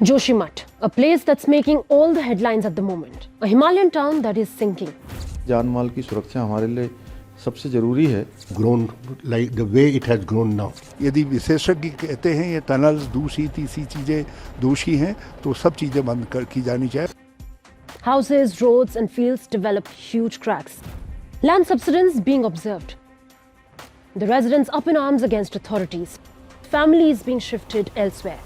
Joshimath, a place that's making all the headlines at the moment. A Himalayan town that is sinking. जान माल की सुरक्षा हमारे लिए सबसे जरूरी है. Grown like the way it has grown now. यदि विशेषज्ञ कहते हैं ये टनल्स दूसरी तीसरी चीजें दोषी हैं तो सब चीजें बंद की जानी चाहिए. Houses, roads and fields develop huge cracks. Land subsidence being observed. The residents up in arms against authorities. Families being shifted elsewhere.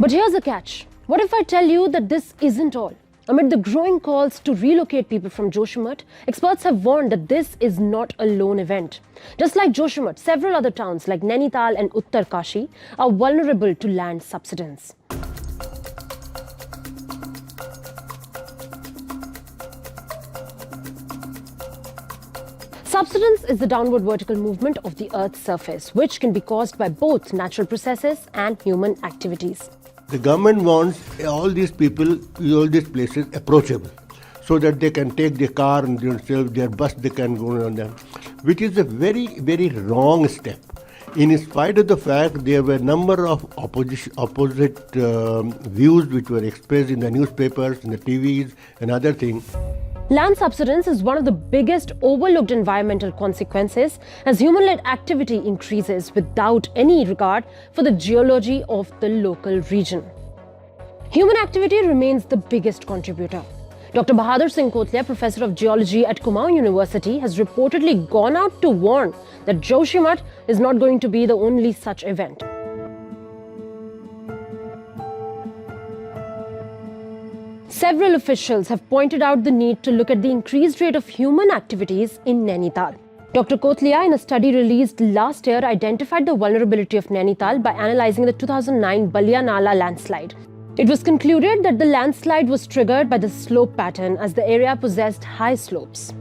But here's a catch. What if I tell you that this isn't all? Amid the growing calls to relocate people from Joshimath, experts have warned that this is not a lone event. Just like Joshimath, several other towns like Nainital and Uttarkashi are vulnerable to land subsidence. Subsidence is the downward vertical movement of the Earth's surface, which can be caused by both natural processes and human activities. The government wants all these people, all these places approachable, so that they can take their car and themselves, their bus, they can go on them, which is a very, very wrong step. In spite of the fact there were a number of opposite views which were expressed in the newspapers, in the TVs and other things. Land subsidence is one of the biggest overlooked environmental consequences as human-led activity increases without any regard for the geology of the local region. Human activity remains the biggest contributor. Dr. Bahadur Singh Kotlia, professor of geology at Kumaon University, has reportedly gone out to warn that Joshimath is not going to be the only such event. Several officials have pointed out the need to look at the increased rate of human activities in Nainital. Dr. Kotlia, in a study released last year, identified the vulnerability of Nainital by analysing the 2009 Balia Nala landslide. It was concluded that the landslide was triggered by the slope pattern as the area possessed high slopes.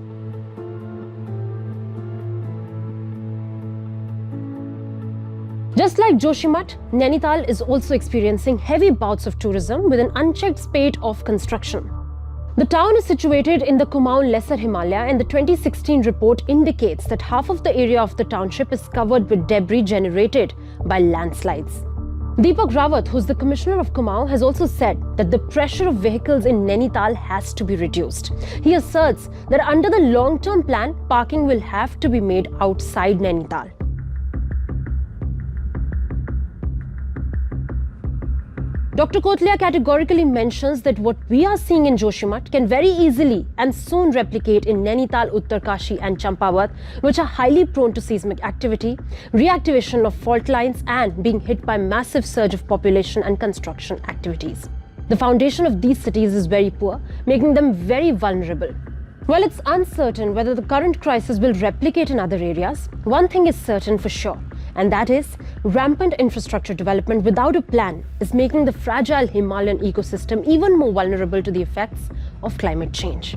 Just like Joshimath, Nainital is also experiencing heavy bouts of tourism with an unchecked spate of construction. The town is situated in the Kumaon Lesser Himalaya and the 2016 report indicates that half of the area of the township is covered with debris generated by landslides. Deepak Rawat, who's the commissioner of Kumaon, has also said that the pressure of vehicles in Nainital has to be reduced. He asserts that under the long-term plan, parking will have to be made outside Nainital. Dr. Kotlia categorically mentions that what we are seeing in Joshimath can very easily and soon replicate in Nainital, Uttarkashi and Champawat, which are highly prone to seismic activity, reactivation of fault lines and being hit by massive surge of population and construction activities. The foundation of these cities is very poor, making them very vulnerable. While it's uncertain whether the current crisis will replicate in other areas, one thing is certain for sure. And that is, rampant infrastructure development without a plan is making the fragile Himalayan ecosystem even more vulnerable to the effects of climate change.